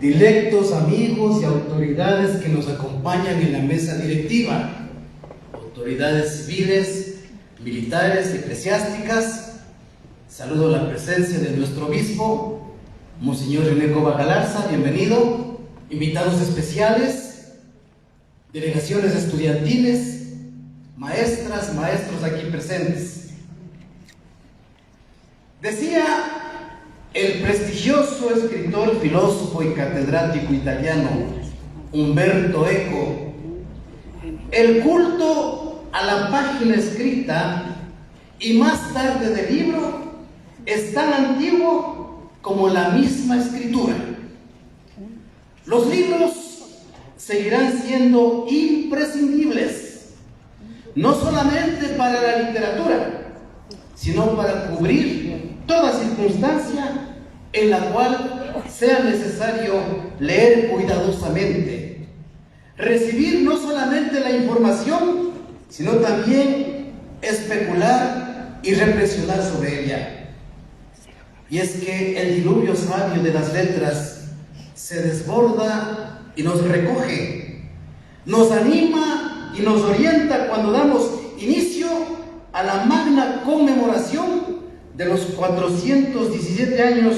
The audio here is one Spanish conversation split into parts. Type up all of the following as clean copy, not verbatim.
directos amigos y autoridades que nos acompañan en la mesa directiva, autoridades civiles, militares, eclesiásticas. Saludo la presencia de nuestro obispo, Monseñor René Cova Galarza, bienvenido, invitados especiales, delegaciones estudiantiles, maestras, maestros aquí presentes. Decía el prestigioso escritor, filósofo y catedrático italiano Umberto Eco: el culto a la página escrita y más tarde del libro es tan antiguo como la misma escritura. Los libros seguirán siendo imprescindibles, no solamente para la literatura, sino para cubrir toda circunstancia en la cual sea necesario leer cuidadosamente, recibir no solamente la información, sino también especular y reflexionar sobre ella. Y es que el diluvio sabio de las letras se desborda y nos recoge, nos anima y nos orienta cuando damos inicio a la magna conmemoración de los 417 años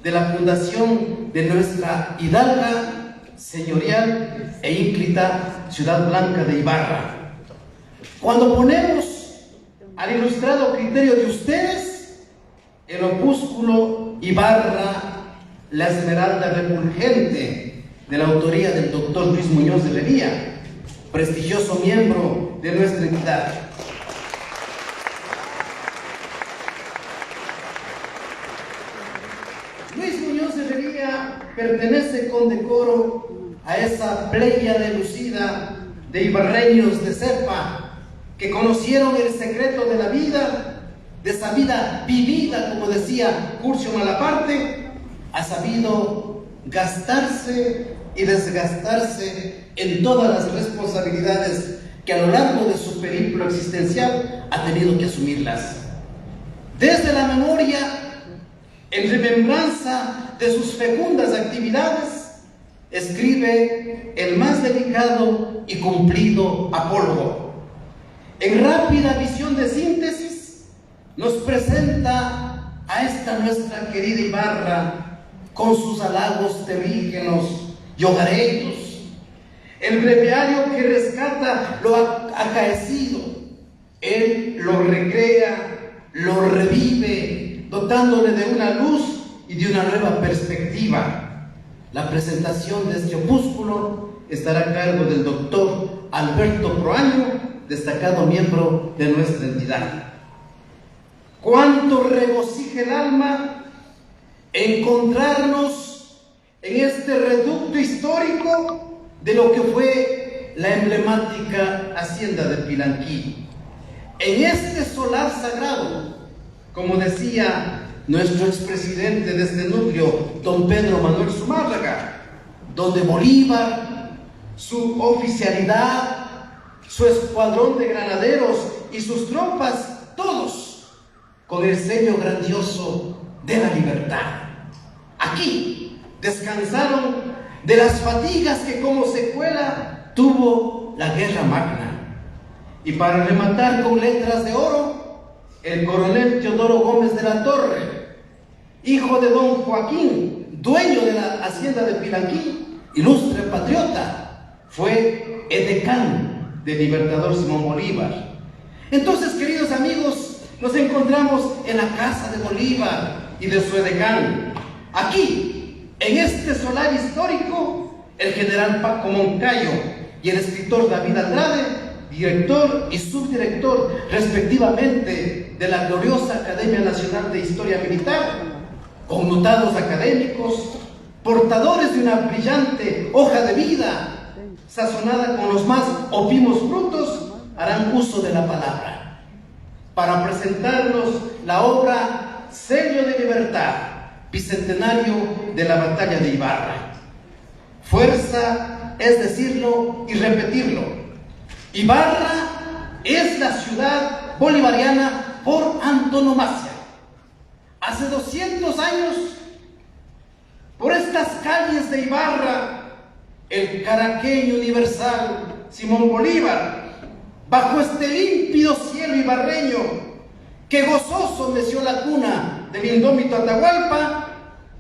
de la fundación de nuestra hidalga, señorial e ínclita Ciudad Blanca de Ibarra. Cuando ponemos al ilustrado criterio de ustedes el opúsculo Ibarra, la esmeralda refulgente, de la autoría del doctor Luis Muñoz de Lería, prestigioso miembro de nuestra entidad. Luis Muñoz de Lería pertenece con decoro a esa pléyade lucida de ibarreños de cepa que conocieron el secreto de la vida, de esa vida vivida, como decía Curcio Malaparte, ha sabido gastarse y desgastarse en todas las responsabilidades que a lo largo de su periplo existencial ha tenido que asumirlas. Desde la memoria, en remembranza de sus fecundas actividades, escribe el más delicado y cumplido apólogo. En rápida visión de síntesis, nos presenta a esta nuestra querida Ibarra con sus halagos terrígenos y hogareños, el breviario que rescata lo acaecido. Él lo recrea, lo revive, dotándole de una luz y de una nueva perspectiva. La presentación de este opúsculo estará a cargo del doctor Alberto Proaño, destacado miembro de nuestra entidad. Cuánto regocija el alma encontrarnos en este reducto histórico de lo que fue la emblemática hacienda de Pilanquí, en este solar sagrado, como decía nuestro expresidente de este núcleo, don Pedro Manuel Zumárraga, donde Bolívar, su oficialidad, su escuadrón de granaderos y sus tropas, todos con el sello grandioso de la libertad. Aquí descansaron de las fatigas que como secuela tuvo la Guerra Magna. Y para rematar con letras de oro, el coronel Teodoro Gómez de la Torre, hijo de don Joaquín, dueño de la hacienda de Pilanquí, ilustre patriota, fue edecán del libertador Simón Bolívar. Entonces, queridos amigos, nos encontramos en la casa de Bolívar y de su edecán. Aquí, en este solar histórico, el general Paco Moncayo y el escritor David Andrade, director y subdirector respectivamente de la gloriosa Academia Nacional de Historia Militar, connotados académicos, portadores de una brillante hoja de vida, sazonada con los más opimos frutos, harán uso de la palabra para presentarnos la obra Sello de Libertad, bicentenario de la batalla de Ibarra. Fuerza es decirlo y repetirlo. Ibarra es la ciudad bolivariana por antonomasia. Hace 200 años por estas calles de Ibarra, el caraqueño universal Simón Bolívar, bajo este límpido cielo ibarreño, que gozoso meció la cuna del indómito Atahualpa,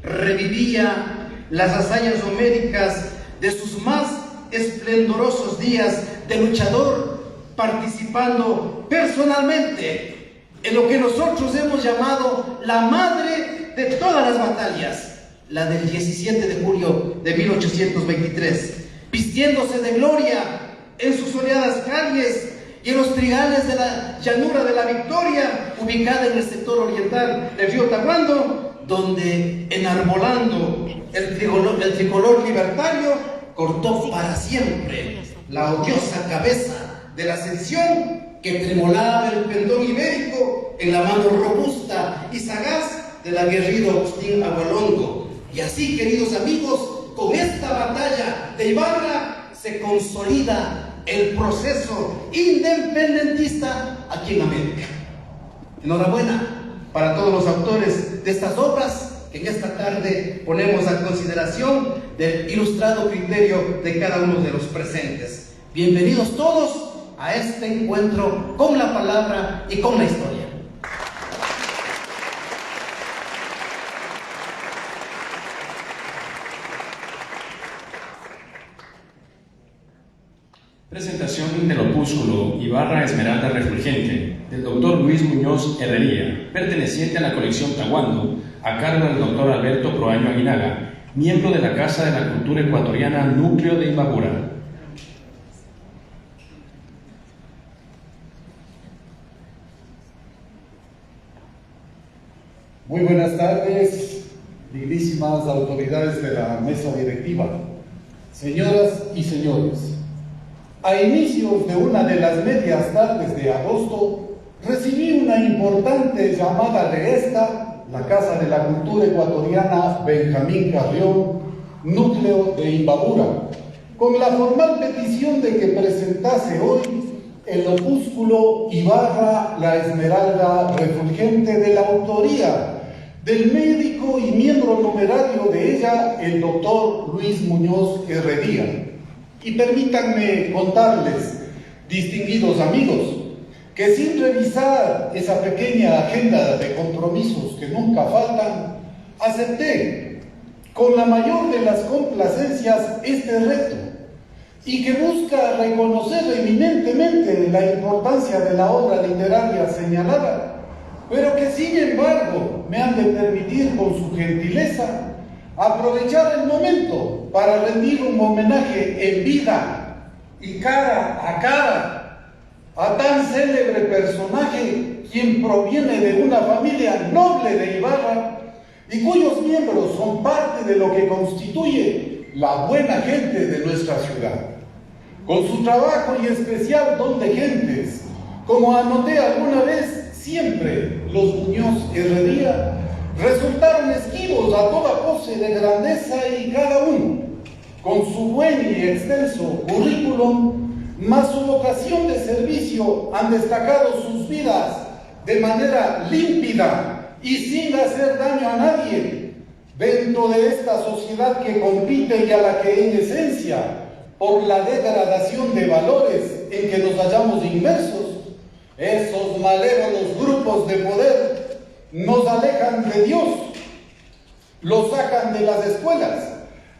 revivía las hazañas homéricas de sus más esplendorosos días de luchador, participando personalmente en lo que nosotros hemos llamado la madre de todas las batallas, la del 17 de julio de 1823, vistiéndose de gloria en sus soleadas calles y en los trigales de la llanura de la Victoria, ubicada en el sector oriental del río Tahuando, donde, enarbolando el tricolor libertario, cortó para siempre la odiosa cabeza de la ascensión que tremolaba el pendón ibérico en la mano robusta y sagaz del aguerrido Agustín Agualongo. Y así, queridos amigos, con esta batalla de Ibarra se consolida el proceso independentista aquí en América. Enhorabuena para todos los autores de estas obras que en esta tarde ponemos a consideración del ilustrado criterio de cada uno de los presentes. Bienvenidos todos a este encuentro con la palabra y con la historia. Presentación del opúsculo Ibarra Esmeralda Refulgente, del doctor Luis Muñoz Herrería, perteneciente a la colección Tahuando, a cargo del doctor Alberto Proaño Aguinaga, miembro de la Casa de la Cultura Ecuatoriana Núcleo de Imbabura. Muy buenas tardes, dignísimas autoridades de la mesa directiva, señoras y señores. A inicios de una de las medias tardes de agosto, recibí una importante llamada de esta, la Casa de la Cultura Ecuatoriana Benjamín Carrión, núcleo de Imbabura, con la formal petición de que presentase hoy el opúsculo Ibarra la Esmeralda Refulgente, de la autoría del médico y miembro numerario de ella, el doctor Luis Muñoz Herrería. Y permítanme contarles, distinguidos amigos, que sin revisar esa pequeña agenda de compromisos que nunca faltan, acepté con la mayor de las complacencias este reto, y que busca reconocer eminentemente la importancia de la obra literaria señalada, pero que sin embargo me han de permitir con su gentileza aprovechar el momento para rendir un homenaje en vida y cara a cara a tan célebre personaje, quien proviene de una familia noble de Ibarra y cuyos miembros son parte de lo que constituye la buena gente de nuestra ciudad. Con su trabajo y especial don de gentes, como anoté alguna vez, siempre los Muñoz Herrería resultaron esquivos a toda pose de grandeza, y cada uno, con su buen y extenso currículum, más su vocación de servicio, han destacado sus vidas de manera límpida y sin hacer daño a nadie dentro de esta sociedad que compite y a la que en esencia, por la degradación de valores en que nos hallamos inmersos, esos malévolos grupos de poder nos alejan de Dios, los sacan de las escuelas,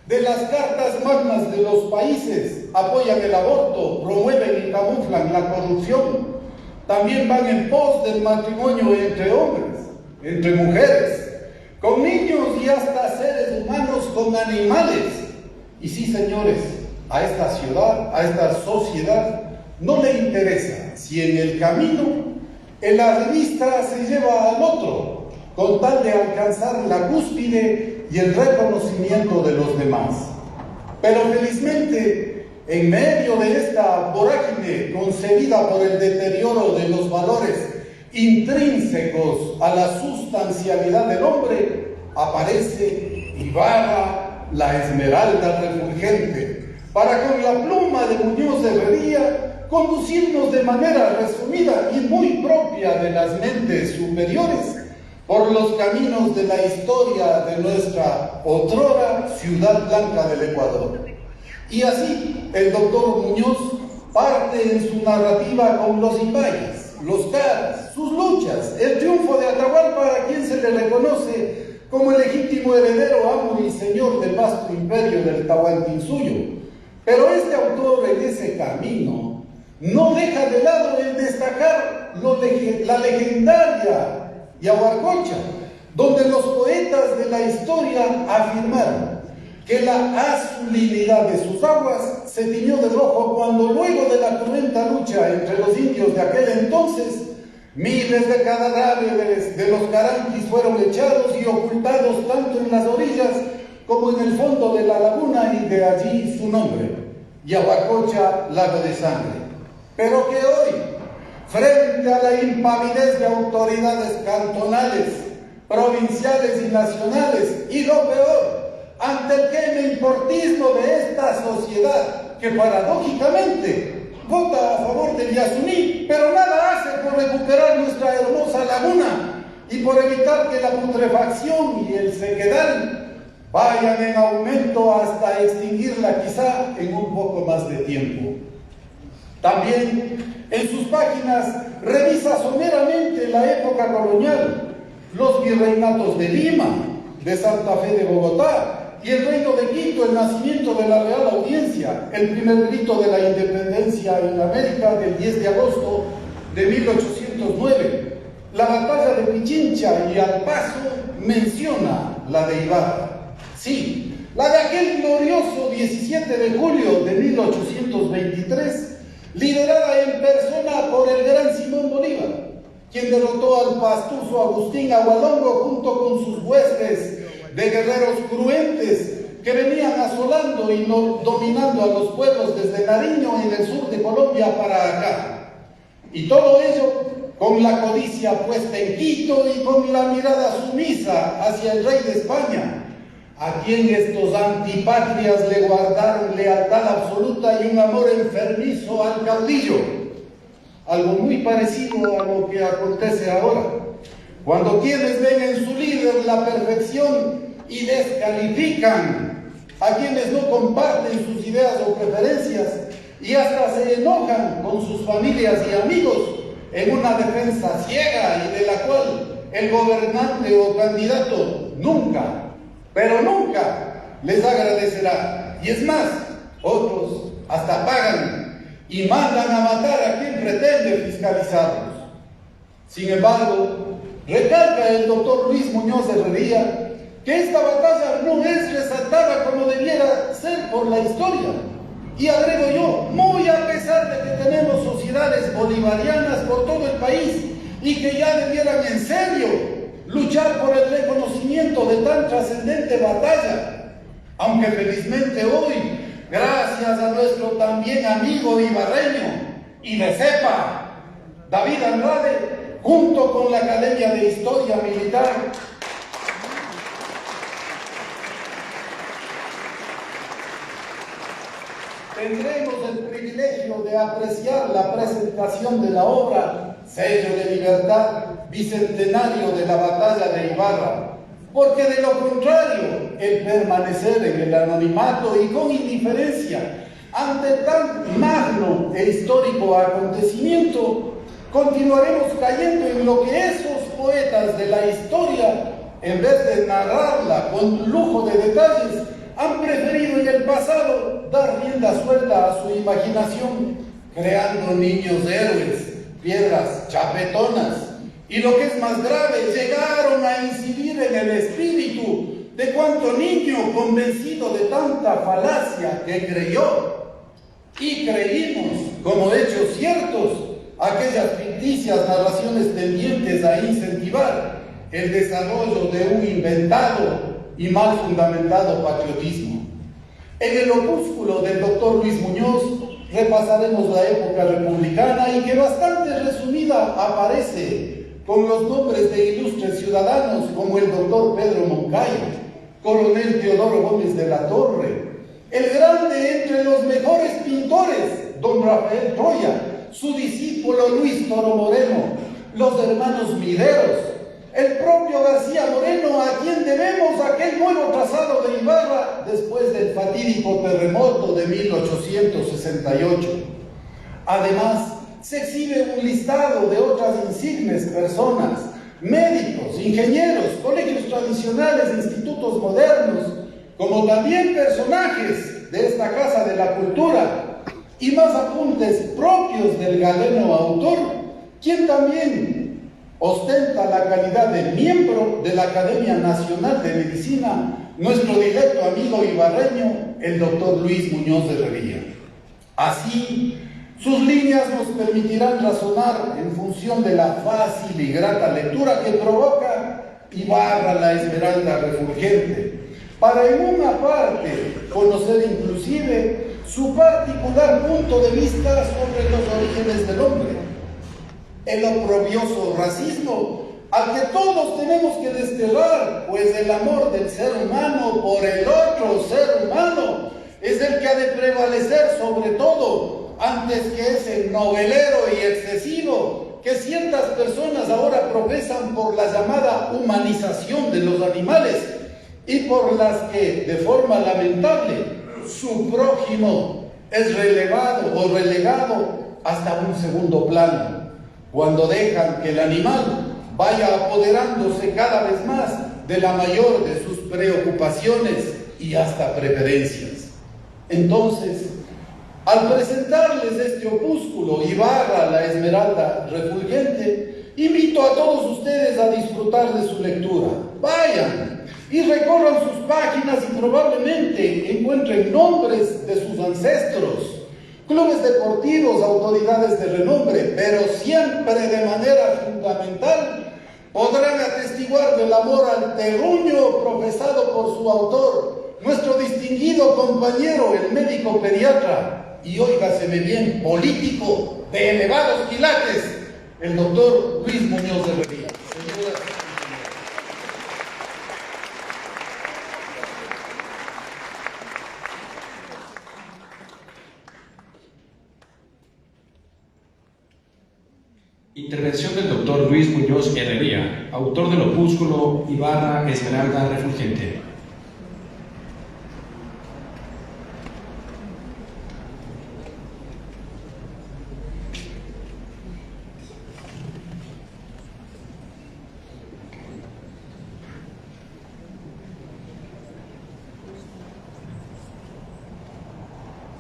de las cartas magnas de los países, apoyan el aborto, promueven y camuflan la corrupción, también van en pos del matrimonio entre hombres, entre mujeres, con niños y hasta seres humanos, con animales. Y sí, señores, a esta ciudad, a esta sociedad, no le interesa si en el camino el arribista se lleva al otro, con tal de alcanzar la cúspide y el reconocimiento de los demás. Pero felizmente, en medio de esta vorágine concebida por el deterioro de los valores intrínsecos a la sustancialidad del hombre, aparece Ibarra la Esmeralda Refulgente, para con la pluma de Muñoz de Herrería conducirnos de manera resumida y muy propia de las mentes superiores por los caminos de la historia de nuestra otrora Ciudad Blanca del Ecuador. Y así el doctor Muñoz parte en su narrativa con los Imbayes, los Caras, sus luchas, el triunfo de Atahualpa, a quien se le reconoce como el legítimo heredero, amo y señor del vasto imperio del Tahuantinsuyo. Pero este autor en ese camino no deja de lado el destacar la legendaria Yaguarcocha, donde los poetas de la historia afirmaron que la azulinidad de sus aguas se tiñó de rojo cuando, luego de la cruenta lucha entre los indios de aquel entonces, miles de cadáveres de los caranquis fueron echados y ocultados tanto en las orillas como en el fondo de la laguna, y de allí su nombre, Yaguarcocha, lago de sangre. Pero que hoy, frente a la impavidez de autoridades cantonales, provinciales y nacionales, y lo peor, ante el queme-importismo de esta sociedad, que paradójicamente vota a favor del Yasuní, pero nada hace por recuperar nuestra hermosa laguna y por evitar que la putrefacción y el sequedal vayan en aumento hasta extinguirla quizá en un poco más de tiempo. También en sus páginas revisa someramente la época colonial, los virreinatos de Lima, de Santa Fe de Bogotá, y el Reino de Quito, el nacimiento de la Real Audiencia, el primer grito de la independencia en América del 10 de agosto de 1809. La batalla de Pichincha y al paso menciona la de Ibarra. Sí, la de aquel glorioso 17 de julio de 1823, liderada en persona por el gran Simón Bolívar, quien derrotó al pastuso Agustín Agualongo junto con sus huestes de guerreros cruentes que venían asolando y dominando a los pueblos desde Nariño, en el sur de Colombia, para acá. Y todo ello con la codicia puesta en Quito y con la mirada sumisa hacia el rey de España, a quien estos antipatrias le guardaron lealtad absoluta y un amor enfermizo al caudillo. Algo muy parecido a lo que acontece ahora, cuando quienes ven en su líder la perfección y descalifican a quienes no comparten sus ideas o preferencias, y hasta se enojan con sus familias y amigos en una defensa ciega y de la cual el gobernante o candidato nunca, pero nunca les agradecerá. Y es más, otros hasta pagan y mandan a matar a quien pretende fiscalizarlos. Sin embargo, recalca el doctor Luis Muñoz Herrería que esta batalla no es resaltada como debiera ser por la historia. Y agrego yo, muy a pesar de que tenemos sociedades bolivarianas por todo el país y que ya debieran en serio luchar por el reconocimiento de tan trascendente batalla, aunque felizmente hoy, gracias a nuestro también amigo ibarreño y de cepa, David Andrade, junto con la Academia de Historia Militar, tendremos el privilegio de apreciar la presentación de la obra Sello de Libertad, bicentenario de la batalla de Ibarra, porque de lo contrario, el permanecer en el anonimato y con indiferencia ante tan magno e histórico acontecimiento, continuaremos cayendo en lo que esos poetas de la historia, en vez de narrarla con lujo de detalles, han preferido en el pasado dar rienda suelta a su imaginación, creando niños héroes, piedras chapetonas, y lo que es más grave, llegaron a incidir en el espíritu de cuanto niño convencido de tanta falacia que creyó, y creímos como hechos ciertos aquellas ficticias narraciones tendientes a incentivar el desarrollo de un inventado y mal fundamentado patriotismo. En el opúsculo del doctor Luis Muñoz repasaremos la época republicana, y que bastante resumida aparece con los nombres de ilustres ciudadanos como el doctor Pedro Moncayo, coronel Teodoro Gómez de la Torre, el grande entre los mejores pintores, don Rafael Troya, su discípulo Luis Toro Moreno, los hermanos Mireros, el propio García Moreno, a quien debemos aquel nuevo trazado de Ibarra después del fatídico terremoto de 1868. Además, se exhibe un listado de otras insignes personas, médicos, ingenieros, colegios tradicionales, institutos modernos, como también personajes de esta Casa de la Cultura, y más apuntes propios del galeno autor, quien también ostenta la calidad de miembro de la Academia Nacional de Medicina, nuestro directo amigo ibarreño, el doctor Luis Muñoz de Herrería. Así, sus líneas nos permitirán razonar en función de la fácil y grata lectura que provoca Ibarra la Esmeralda Refulgente, para en una parte conocer inclusive su particular punto de vista sobre los orígenes del hombre, el oprobioso racismo al que todos tenemos que desterrar, pues el amor del ser humano por el otro ser humano es el que ha de prevalecer sobre todo, antes que ese novelero y excesivo que ciertas personas ahora profesan por la llamada humanización de los animales y por las que, de forma lamentable, su prójimo es relevado o relegado hasta un segundo plano, cuando dejan que el animal vaya apoderándose cada vez más de la mayor de sus preocupaciones y hasta preferencias. Entonces, al presentarles este opúsculo, Ibarra la Esmeralda Refulgente, invito a todos ustedes a disfrutar de su lectura. Vayan y recorran sus páginas y probablemente encuentren nombres de sus ancestros, clubes deportivos, autoridades de renombre, pero siempre de manera fundamental podrán atestiguar del amor al terruño profesado por su autor, nuestro distinguido compañero, el médico pediatra, y óigaseme bien, político de elevados quilates, el doctor Luis Muñoz de Herrería. Señoras y señores. Intervención del doctor Luis Muñoz Herrería, autor del opúsculo Ibarra Esmeralda Refulgente.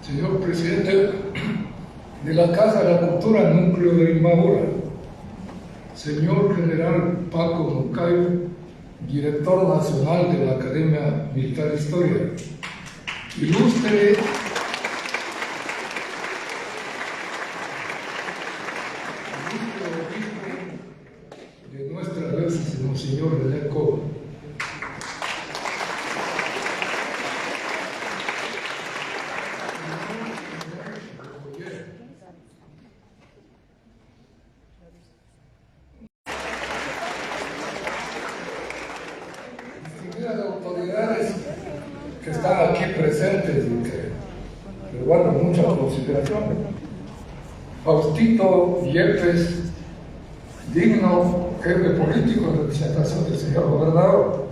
Señor presidente de la Casa de la Cultura, Núcleo de Imbabura, señor general Paco Moncayo, director nacional de la Academia Militar de Historia, ilustre de nuestra diócesis, Monseñor René Cova, autoridades que están aquí presentes y que les guardo mucha consideración. Faustito Yepes, digno jefe político en representación del señor gobernador.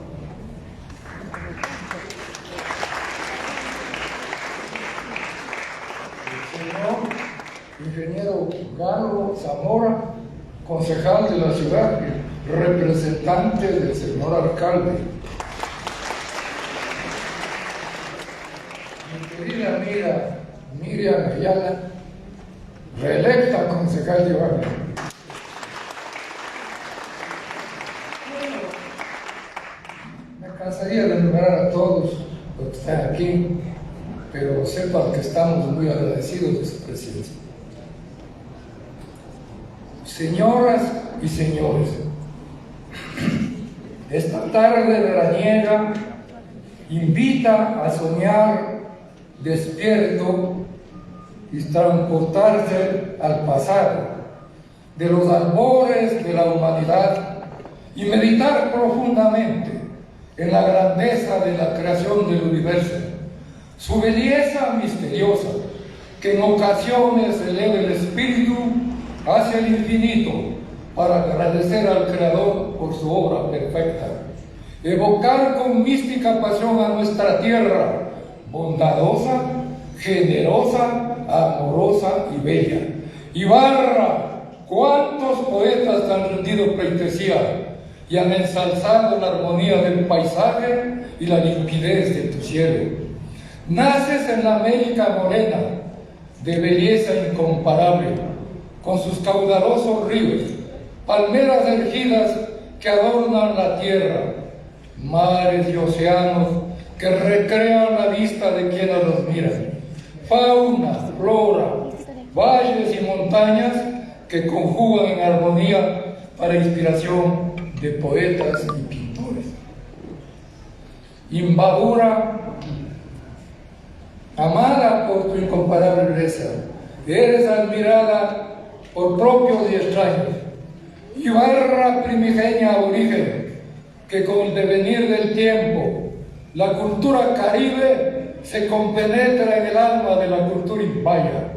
El señor ingeniero Galo Zamora, concejal de la ciudad y representante del señor alcalde. Mi querida amiga Miriam Ayala, reelecta concejal de Ibarra. Me cansaría de enumerar a todos los que están aquí, pero sepan que estamos muy agradecidos de su presencia. Señoras y señores, esta tarde veraniega invita a soñar despierto y transportarse al pasado de los albores de la humanidad y meditar profundamente en la grandeza de la creación del universo, su belleza misteriosa que en ocasiones eleva el espíritu hacia el infinito para agradecer al Creador por su obra perfecta, evocar con mística pasión a nuestra tierra, bondadosa, generosa, amorosa y bella. Ibarra, ¿cuántos poetas te han rendido pleitesía y han ensalzado la armonía del paisaje y la limpidez de tu cielo? Naces en la América morena, de belleza incomparable, con sus caudalosos ríos, palmeras erguidas que adornan la tierra, mares y océanos que recrean la vista de quienes los miran, fauna, flora, valles y montañas que conjugan en armonía para inspiración de poetas y pintores. Imbabura, amada por tu incomparable belleza, eres admirada por propios y extraños. Ibarra primigenia aborigen, que con el devenir del tiempo, la cultura caribe se compenetra en el alma de la cultura impaya.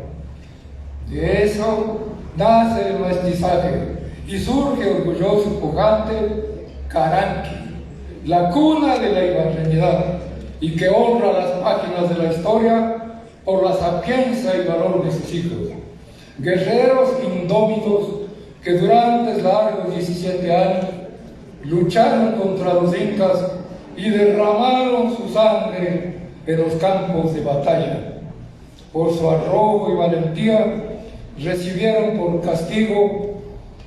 De eso nace el mestizaje y surge orgulloso y pujante Caranqui, la cuna de la ibarreñidad, y que honra las páginas de la historia por la sapiencia y valor de sus hijos. Guerreros indómitos que durante largos 17 años lucharon contra los incas y derramaron su sangre en los campos de batalla. Por su arrojo y valentía recibieron por castigo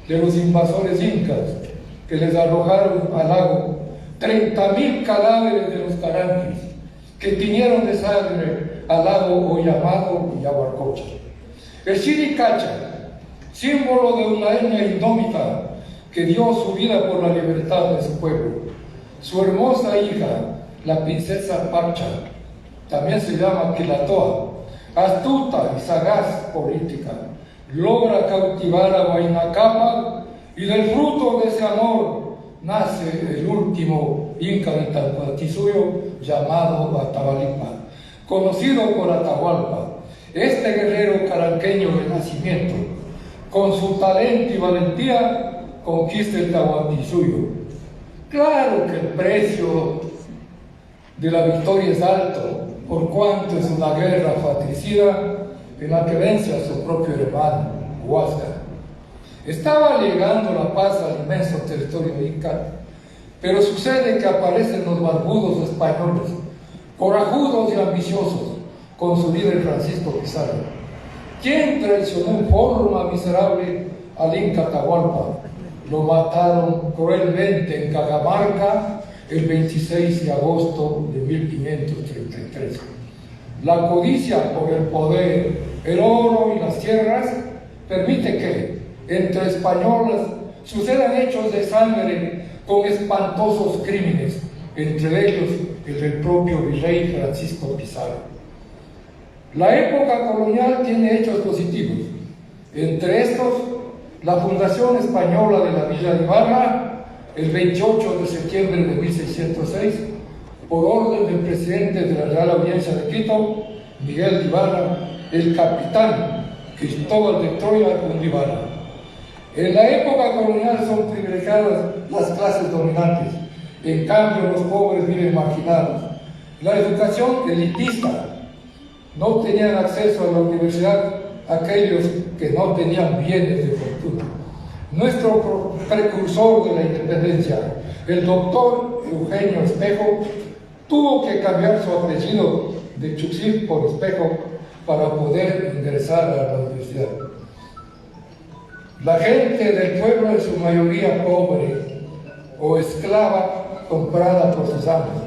de los invasores incas que les arrojaron al lago 30.000 cadáveres de los caranquis que tiñeron de sangre al lago Oyamado y Yaguarcocha. El Chiricacha, símbolo de una etnia indómita que dio su vida por la libertad de su pueblo. Su hermosa hija, la princesa Pacha, también se llama Quilatoa, astuta y sagaz política, logra cautivar a Huayna Cápac y del fruto de ese amor nace el último inca de Tahuantinsuyo llamado Atahualpa, conocido por Atahualpa. Este guerrero caranqueño de nacimiento, con su talento y valentía, conquista el Tahuantinsuyo. Claro que el precio de la victoria es alto, por cuanto es una guerra fratricida en la que vence a su propio hermano, Huáscar. Estaba llegando la paz al inmenso territorio inca, pero sucede que aparecen los barbudos españoles, corajudos y ambiciosos, con su líder Francisco Pizarro, quien traicionó en forma miserable al Inca Atahualpa. Lo mataron cruelmente en Cajamarca el 26 de agosto de 1533. La codicia por el poder, el oro y las tierras permite que entre españoles sucedan hechos de sangre con espantosos crímenes, entre ellos el del propio virrey Francisco Pizarro. La época colonial tiene hechos positivos, entre estos la fundación española de la Villa de Ibarra el 28 de septiembre de 1606 por orden del presidente de la Real Audiencia de Quito, Miguel de Ibarra, el capitán Cristóbal de Troya Ibarra. En la época colonial son privilegiadas las clases dominantes, en cambio los pobres viven marginados. La educación elitista, no tenían acceso a la universidad aquellos que no tenían bienes de fortuna. Nuestro precursor de la independencia, el doctor Eugenio Espejo, tuvo que cambiar su apellido de Chuxil por Espejo para poder ingresar a la universidad. La gente del pueblo en su mayoría pobre o esclava comprada por sus amos.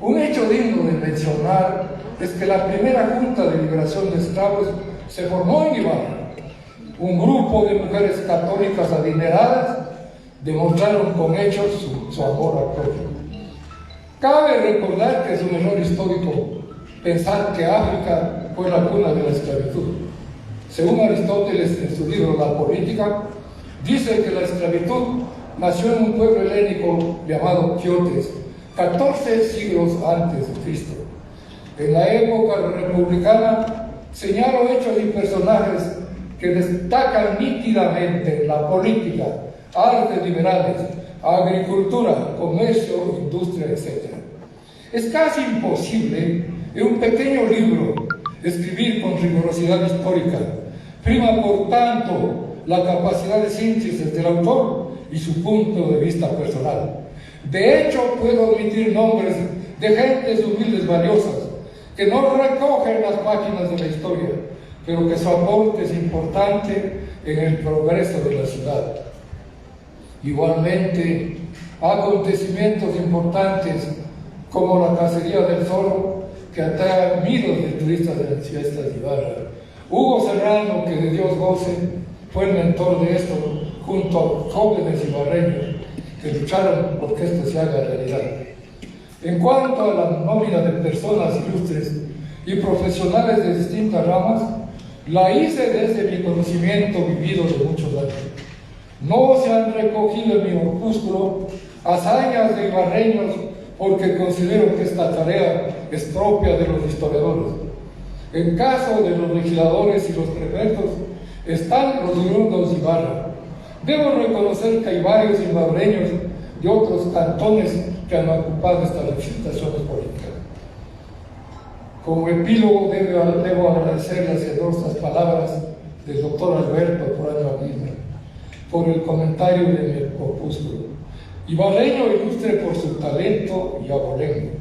Un hecho digno de mencionar es que la primera Junta de Liberación de Esclavos se formó en Ibarra. Un grupo de mujeres católicas adineradas demostraron con hechos su amor al pueblo. Cabe recordar que es un error histórico pensar que África fue la cuna de la esclavitud. Según Aristóteles en su libro La Política, dice que la esclavitud nació en un pueblo helénico llamado Quiotes, 14 siglos antes de Cristo. En la época republicana señaló hechos y personajes que destacan nítidamente la política, artes liberales, agricultura, comercio, industria, etc. Es casi imposible en un pequeño libro escribir con rigurosidad histórica. Prima, por tanto, la capacidad de síntesis del autor y su punto de vista personal. De hecho, puedo omitir nombres de gentes humildes valiosas que no recogen las páginas de la historia, pero que su aporte es importante en el progreso de la ciudad. Igualmente, acontecimientos importantes como la cacería del zorro, que atrae a miles de turistas de las fiestas de Ibarra. Hugo Serrano, que de Dios goce, fue el mentor de esto, junto a jóvenes ibarreños que lucharon por que esto se haga realidad. En cuanto a la nómina de personas ilustres y profesionales de distintas ramas, la hice desde mi conocimiento vivido de muchos años. No se han recogido en mi opúsculo hazañas de ibarreños porque considero que esta tarea es propia de los historiadores. En caso de los legisladores y los prefectos, están los oriundos de Ibarra. Debo reconocer que hay varios ibarreños de otros cantones que han ocupado estas representaciones políticas. Como epílogo debo agradecer las generosas palabras del doctor Alberto Proaño Aguirre por el comentario de mi opúsculo. Ibarreño ilustre por su talento y abolengo.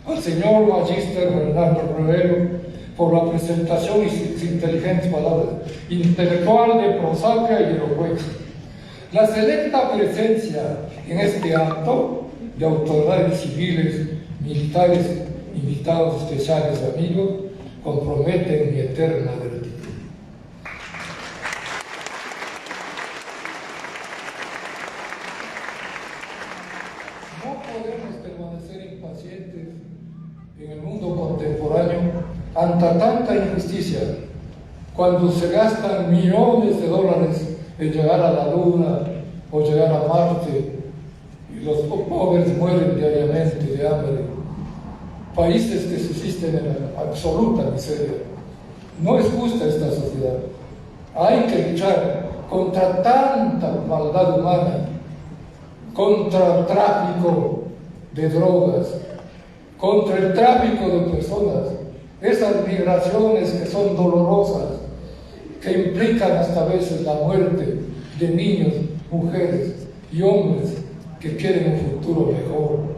Al señor magíster Bernardo Revelo por la presentación y sus inteligentes palabras, intelectual de prosapia y elocuencia. La selecta presencia en este acto de autoridades civiles, militares, invitados especiales, amigos, comprometen mi eterna gratitud. No podemos permanecer impacientes en el mundo contemporáneo ante tanta injusticia, cuando se gastan millones de dólares en llegar a la Luna o llegar a Marte y los pobres mueren diariamente de hambre. Países que subsisten en la absoluta miseria. No es justa esta sociedad. Hay que luchar contra tanta maldad humana, contra el tráfico de drogas, contra el tráfico de personas, esas migraciones que son dolorosas, que implican hasta a veces la muerte de niños, mujeres y hombres que quieren un futuro mejor.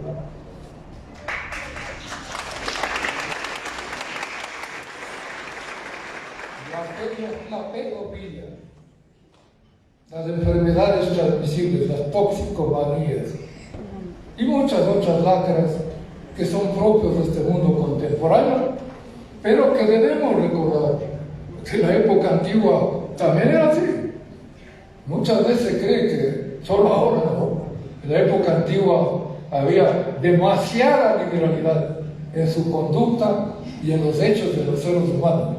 La pedofilia, las enfermedades transmisibles, las toxicomanías y muchas otras lacras que son propios de este mundo contemporáneo, pero que debemos recordar que en la época antigua también era así. Muchas veces se cree que solo ahora, no. En la época antigua había demasiada liberalidad en su conducta y en los hechos de los seres humanos.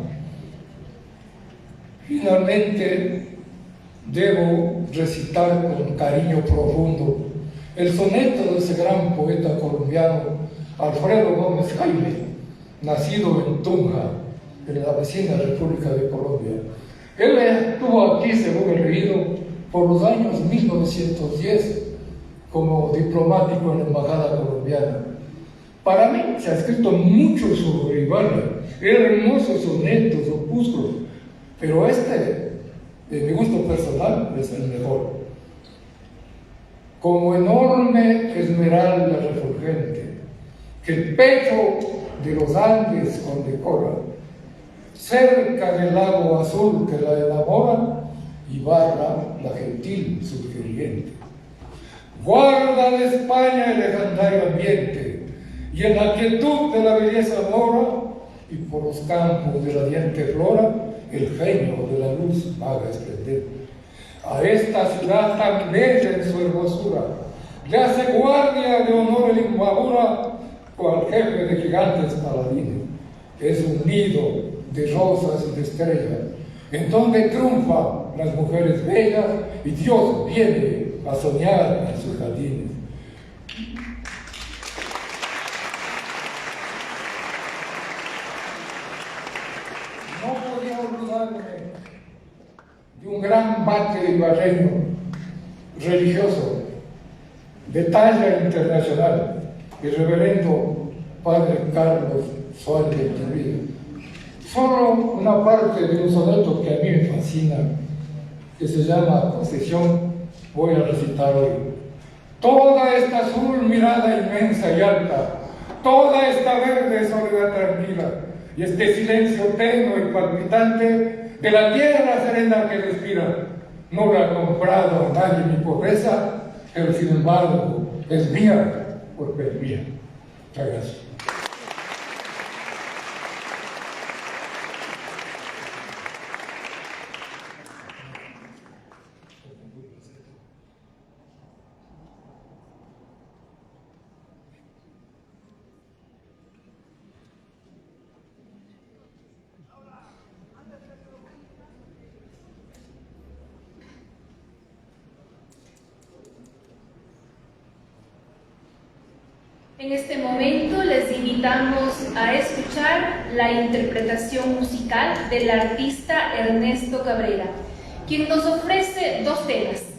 Finalmente, debo recitar con cariño profundo el soneto de ese gran poeta colombiano, Alfredo Gómez Jaime, nacido en Tunja, en la vecina República de Colombia. Él estuvo aquí, según he leído, por los años 1910 como diplomático en la Embajada colombiana. Para mí se ha escrito mucho sobre Ibarra, hermosos sonetos, opúsculos, pero este, de mi gusto personal, es el mejor. Como enorme esmeralda refulgente, que el pecho de los Andes condecora, cerca del lago azul que la enamora, Ibarra, la gentil sugiriente. Guarda de España el legendario ambiente, y en la quietud de la belleza mora, y por los campos de radiante flora, el genio de la luz haga esplender. A esta ciudad tan bella en su hermosura, le hace guardia de honor el Imbabura, cual jefe de gigantes paladines. Es un nido de rosas y de estrellas, en donde triunfan las mujeres bellas, y Dios viene a soñar en sus jardines. No podía olvidarme y un gran mate ibarreño religioso de talla internacional, el reverendo Padre Carlos Suárez de Iturbide. Solo una parte de un soneto que a mí me fascina, que se llama Concesión, voy a recitar hoy. Toda esta azul mirada inmensa y alta, toda esta verde soledad tranquila, y este silencio tenue y palpitante de la tierra serena que respira, no la ha comprado a nadie mi pobreza, pero sin embargo es mía porque es mía. Muchas gracias. En este momento les invitamos a escuchar la interpretación musical del artista Ernesto Cabrera, quien nos ofrece dos temas.